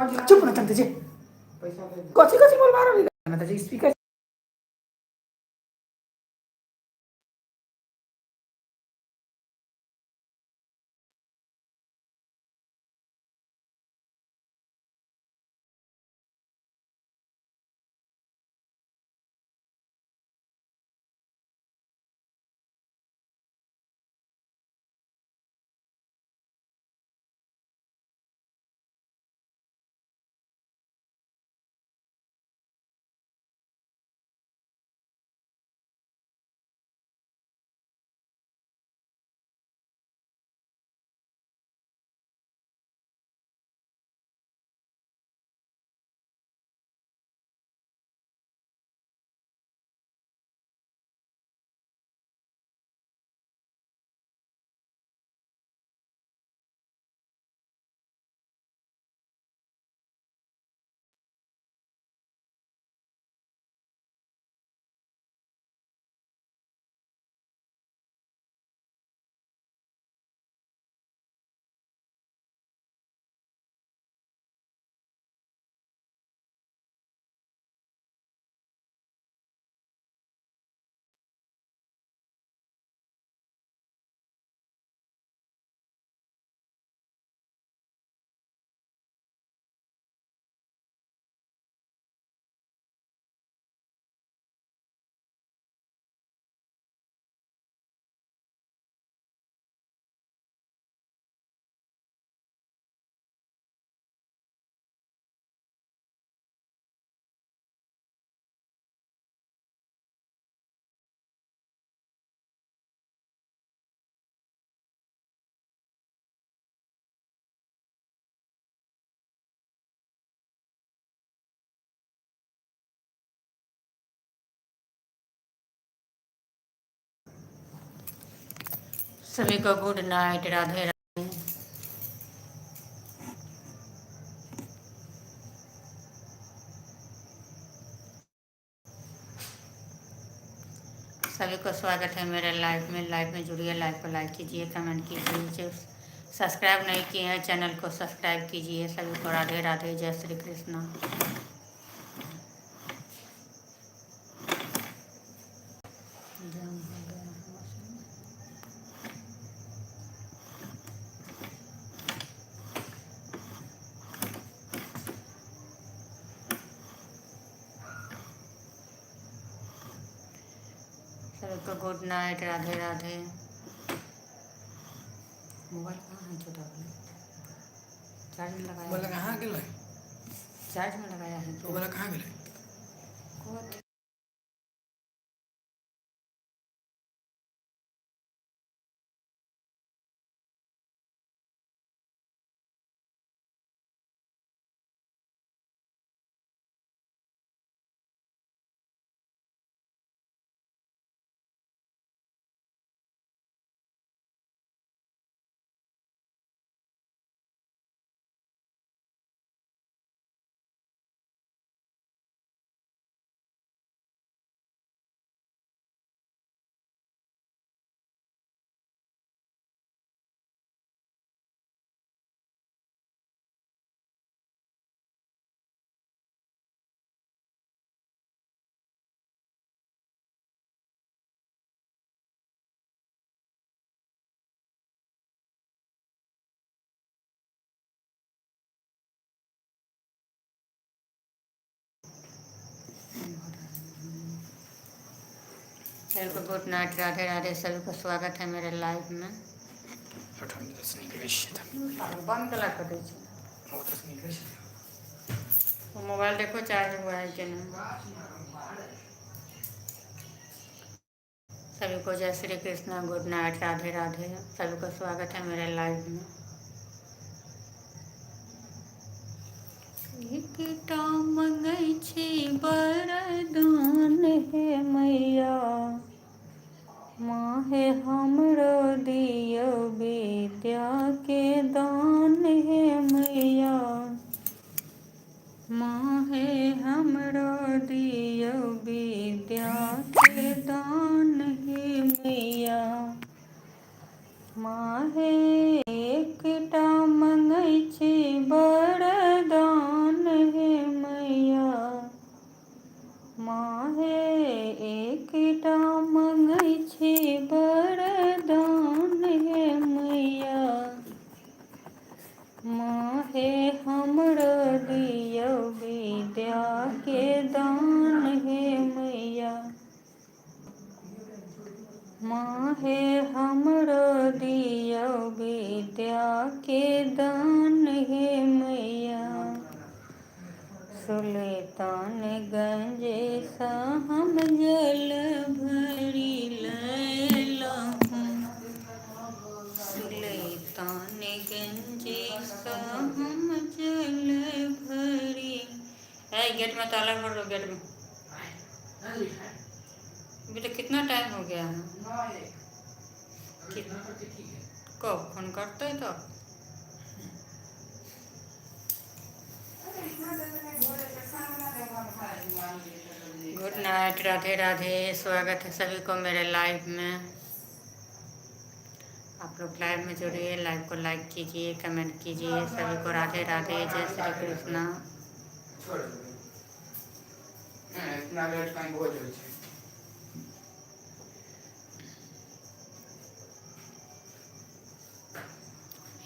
चुप ना चलते जे कथी कथी बोल मारो ना त स्पीकर सभी को गुड नाइट, राधे राधे। सभी को स्वागत है मेरे लाइव में। लाइव में जुड़िए, लाइव को लाइक कीजिए, कमेंट कीजिए। जो सब्सक्राइब नहीं किए हैं चैनल को सब्सक्राइब कीजिए। सभी को राधे राधे, जय श्री कृष्ण। सभी को good night, Radhe Radhe. Mobile कहाँ है छोटा वाला? चार्ज में लगाया? बोला कहाँ गेलै? चार्ज में लगाया है तो बोला कहाँ गेलै? क्या? सभी को गुड नाइट, राधे राधे। सभी को स्वागत है मेरे लाइव में। बंद कला कर दी। वो मोबाइल देखो चार्ज हुआ है कि नहीं। सभी को जय श्री कृष्ण, गुड नाइट, राधे राधे। सभी को स्वागत है मेरे लाइव में। एकटा मंगै छी वरदान हे मैया, माहे हमरो दियो विद्या के दान हे मैया, माहे हमरो दियो विद्या के दान हे मैया, माहे एकटा मंगै छी वरदान हमरा दियो विद्या के दान हे मैया। माहे हमरा दियो विद्या के दान हे मैया। सुल्तानगंज सा हम जल भरी लैलहूँ। सुल्तानगंज सा हम जल भरी। गेट में ताला भर दो, गेट में। बेटा कितना टाइम हो गया है? कब फोन करते है तो? Good night, Radhe Radhe. स्वागत है सभी को मेरे लाइव में। आप लोग लाइव में जुड़िए, लाइव को लाइक कीजिए, कमेंट कीजिए। सभी को राधे राधे, जय श्री कृष्णा।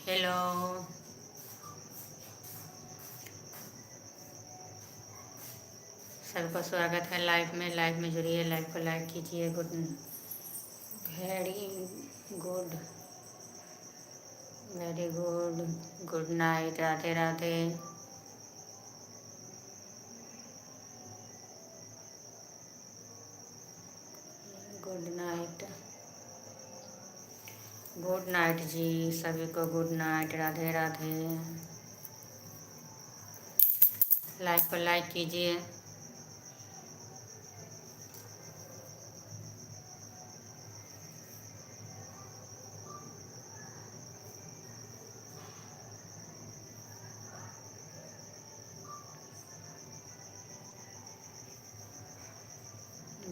हेलो, सबको स्वागत है लाइव में। लाइव में जुड़िए, लाइव को लाइक कीजिए। Very good, very good. Good night, Radhe Radhe. Good night, good night जी, सभी को good night, Radhe Radhe. Live को लाइक कीजिए।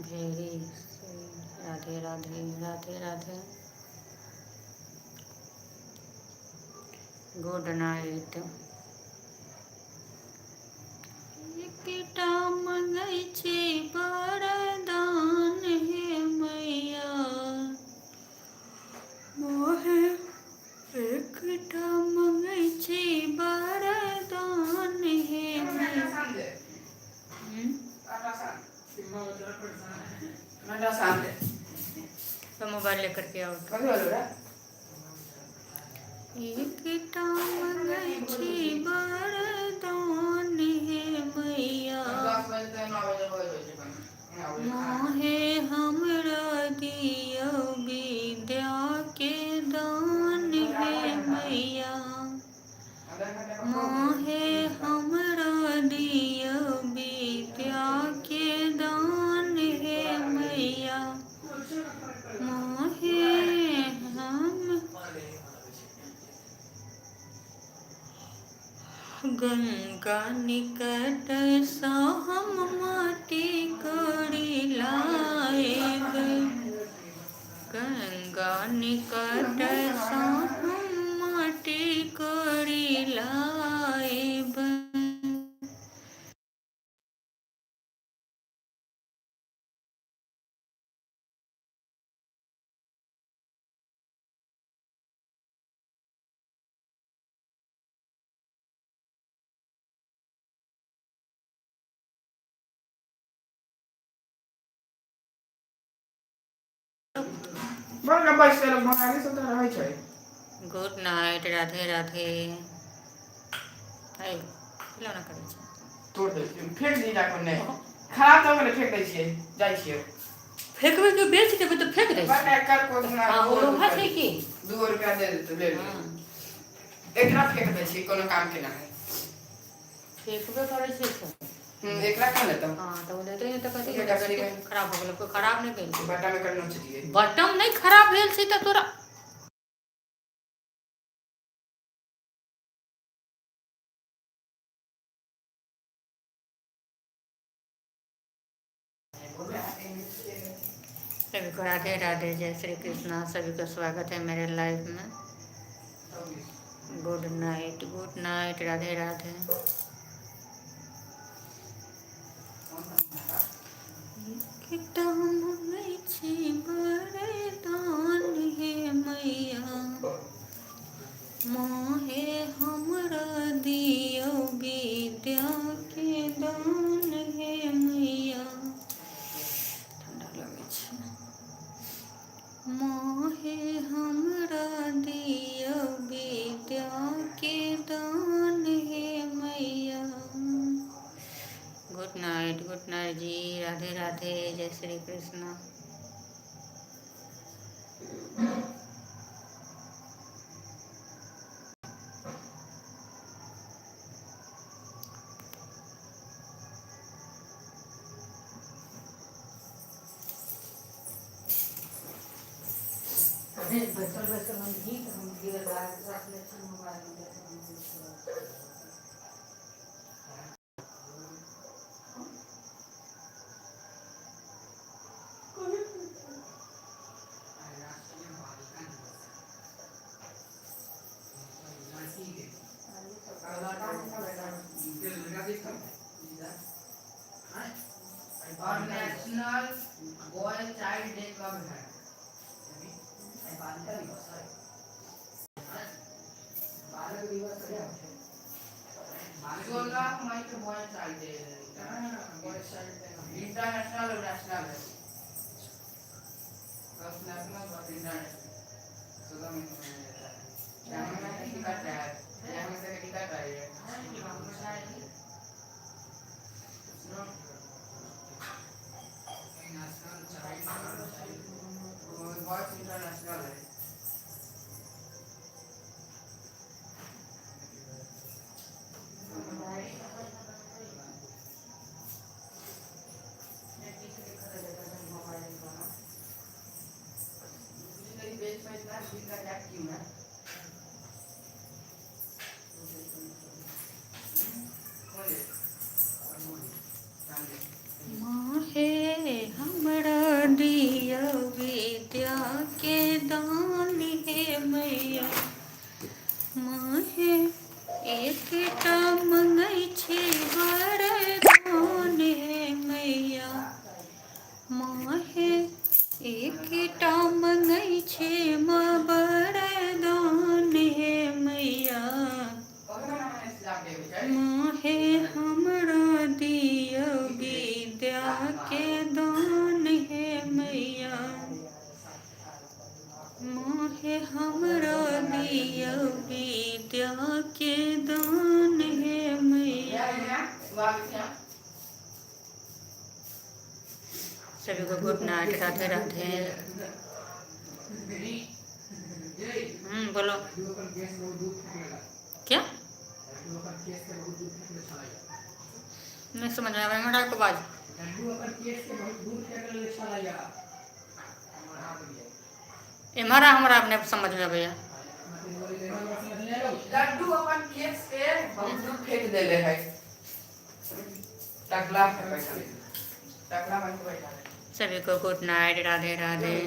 Very Radhe Radhe, Radhe Radhe. Good night. एकटा मंगै छी वरदान हे मैया। मोहे एकटा मंगै छी वरदान हे मैया। तो मोबाइल लेकर के आओ। एकटा मंगै छी वरदान हे मैया। मोहे हमरा दियो विद्या के दान हे मैया। मोहे हमरा दियो विद्या के दान हे मैया। मोहे गंगा निकट सा हम माटी कोड़ी लाएब। गंगा निकट सा हम माटी कोड़ी लाएब। Good night, Radhe Radhe. खिलौना करै छै तोड़ दे, फेंक दी जा कोने। खराब तो करे फेंक दै छियै, जाइ छियै। फेंकबे के बेच देबै तो फेंक दै बट कर को ना हां वो लोहा छै कि 2 रुपया दे दे ले ले। हां एकरा फेंक दै छियै, कोनो काम के ना है। फेंकबे करै छै तो एकरा कर लेता। हां तो देते हैं तो कथि खराब हो गेल? कोई खराब नहीं भेल। बटा में करना चाहिए। बटम नहीं खराब भेल छै त तोरा सभी को राधे राधे, जय श्री कृष्णा। सभी का स्वागत है मेरे लाइव में। Good night, good night, Radhe Radhe. एकटा मंगै छी वरदान हे मैया। मोहे हमरा दियो निताई जी, राधे राधे, जय श्री कृष्ण। और नेशनल बॉय चाइल्ड डे कब है? 16 मई को बॉय चाइल्ड डे है। इंटरनेशनल और नेशनल है। बस नेशनल और इंटरनेशनल 16 मई को मनाया जाता है। यहाँ में टिकट है, यहाँ से टिकट है। बॉयज इंटरनेशनल है। माहे हमरा दिया विद्या के दान हे मैया, माहे एकटा मंगै छी वरदान हे मैया, माहे एकटा मंगै छी वरदान हे मैया, माहे हमरा दिया विद्या के दान हे मैया, माहे हमरा दिया विद्या के दान हे मैया। सभी को गुड नाइट, राधे राधे। बोलो क्या? नहीं समझ में आया मेरा को बाज। हमारा हमारा अपने समझ में भैया। लड्डू अपन केस से बहुत दूर फेंक देले है। टकला पे बैठा है। टकला बन के बैठा है। सभी को गुड नाइट, राधे राधे। ये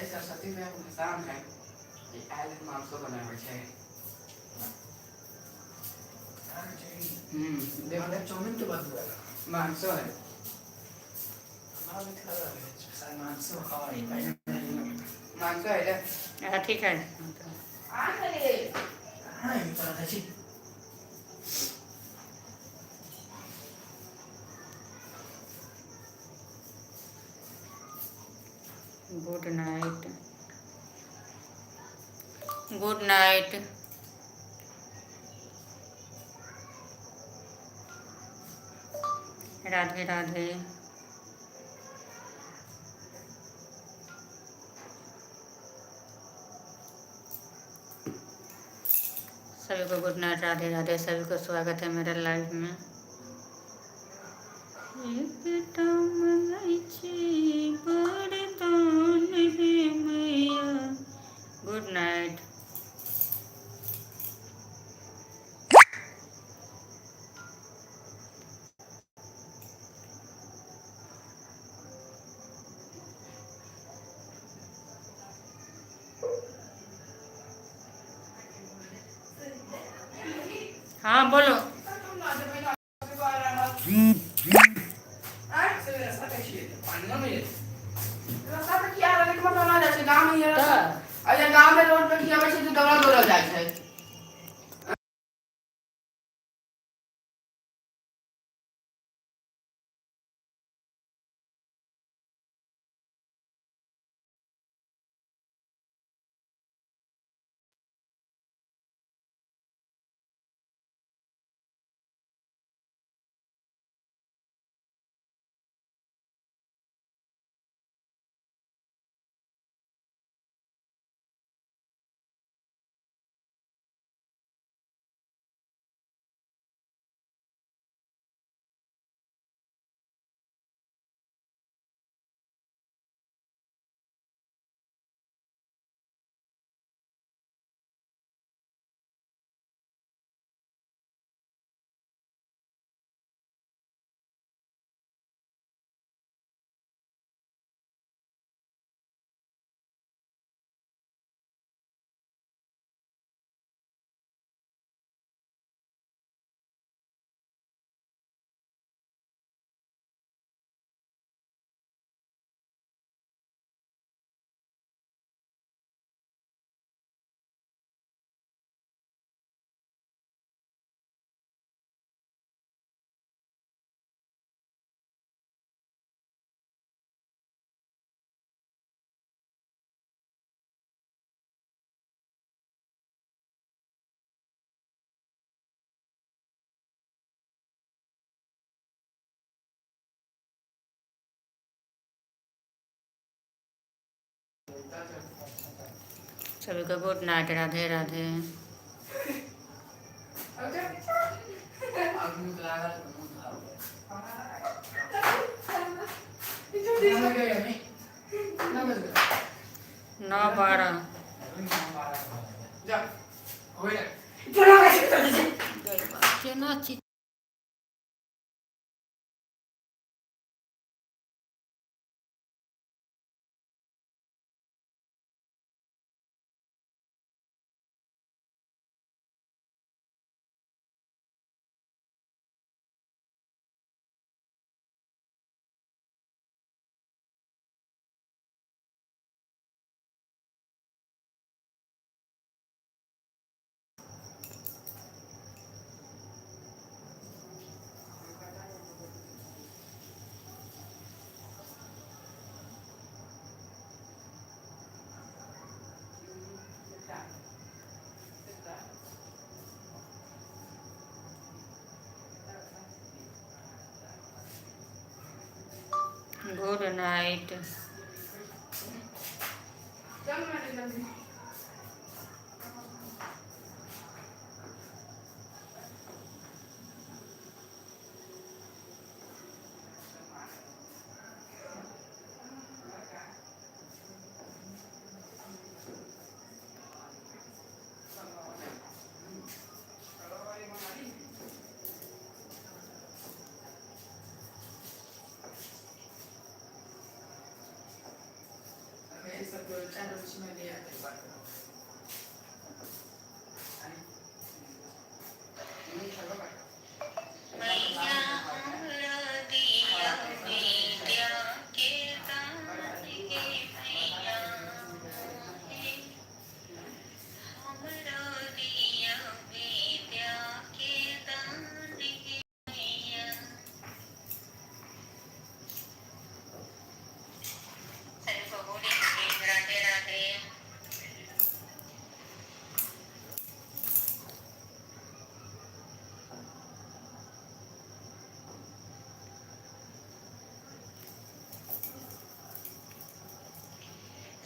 सरस्वती में इंसान है। ये आयल मांसो बना हुआ है। देखो चौमिन के बाद हुआ मांसो है। मांसो है। ठीक है। Good night, good night. Radhe Radhe. सभी को गुड नाइट, राधे राधे। सभी को स्वागत है मेरे लाइव में। Good night. हाँ बोलो। गाँव में रोड पे किया वैसे तो दौड़ा दौड़ा जाए है। सभी को गुड नाइट, राधे राधे। नौ 12 केना चीज गुड नाइट।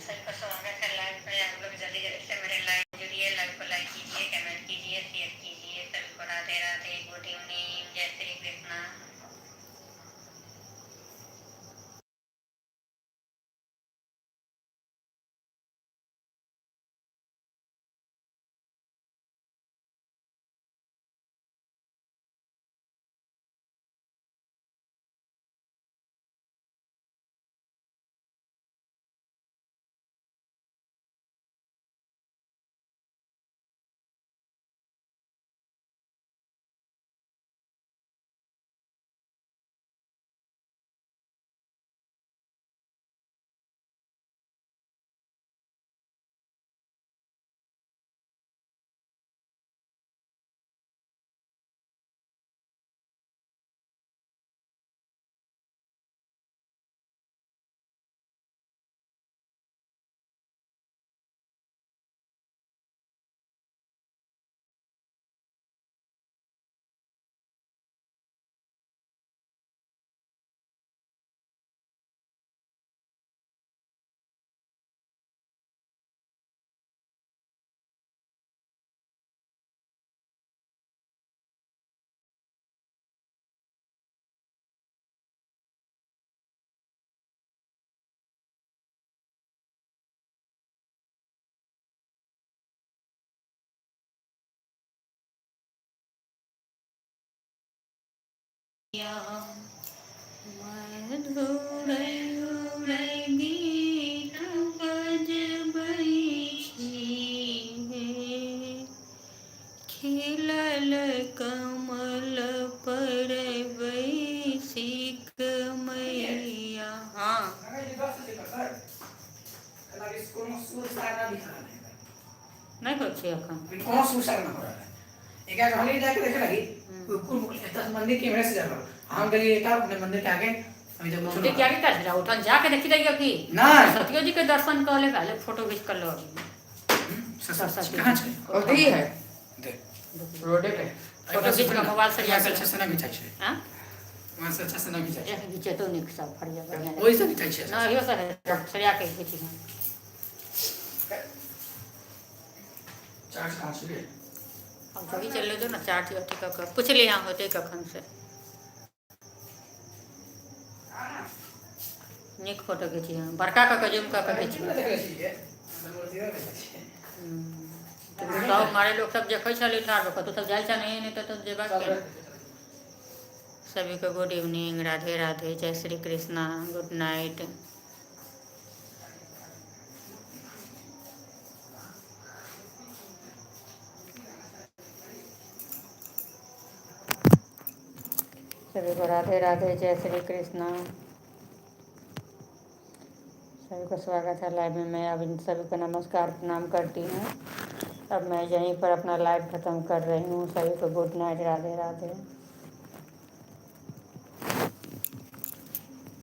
सबका स्वागत है लाइव पे। आप लोग जल्दी जल्दी से मेरे लाइव जुड़िए, लाइव को लाइक कीजिए, कमेंट कीजिए, शेयर कीजिए। सभी को राधे राधे, गुड इवनिंग, जय श्री कृष्णा। खिलल कमल पर वैसिक मैया। हाँ नहीं कुछ एखन कोनो सुसार न हो रहा है एक आगे हली जाके देखे लगी कुल मंदिर के मेरे से जा हम गए एक अपने मंदिर के आगे अभी जब मंदिर के आगे कर रहा उठन जाके देखी जाइए कि ना सतियो जी के दर्शन कर ले, पहले फोटो खींच कर लो। कहां छै ओतही है देख रोडे पे फोटो खींच के मोबाइल से अच्छा जाके से ना खिंचाई छै हां वहां से अच्छा से ना खिंचाई एक खींचे तो निक सब फड़िया बढ़िया ओइ से खिंचाई छै ना यो सर सरिया के खींची चार्ज कहाँ से ले? अब वही चल दो ना, चार्ज होती का पूछ ले यहाँ होते कखन से निक फोटो खींची हाँ बड़का का जूम का खींची देख ले छियै अंदर मूर्ति देख ले छियै सब हमारे लोग सब देखे चले ठार तू सब जाए नहीं तो जेबा के सभी को गुड इवनिंग, राधे राधे, जय श्री कृष्णा, गुड नाइट। सभी को राधे राधे, जय श्री कृष्णा, सभी को स्वागत है लाइव में। मैं अब इन सभी को नमस्कार प्रणाम करती हूँ। अब मैं यहीं पर अपना लाइव ख़त्म कर रही हूँ। सभी को गुड नाइट, राधे राधे।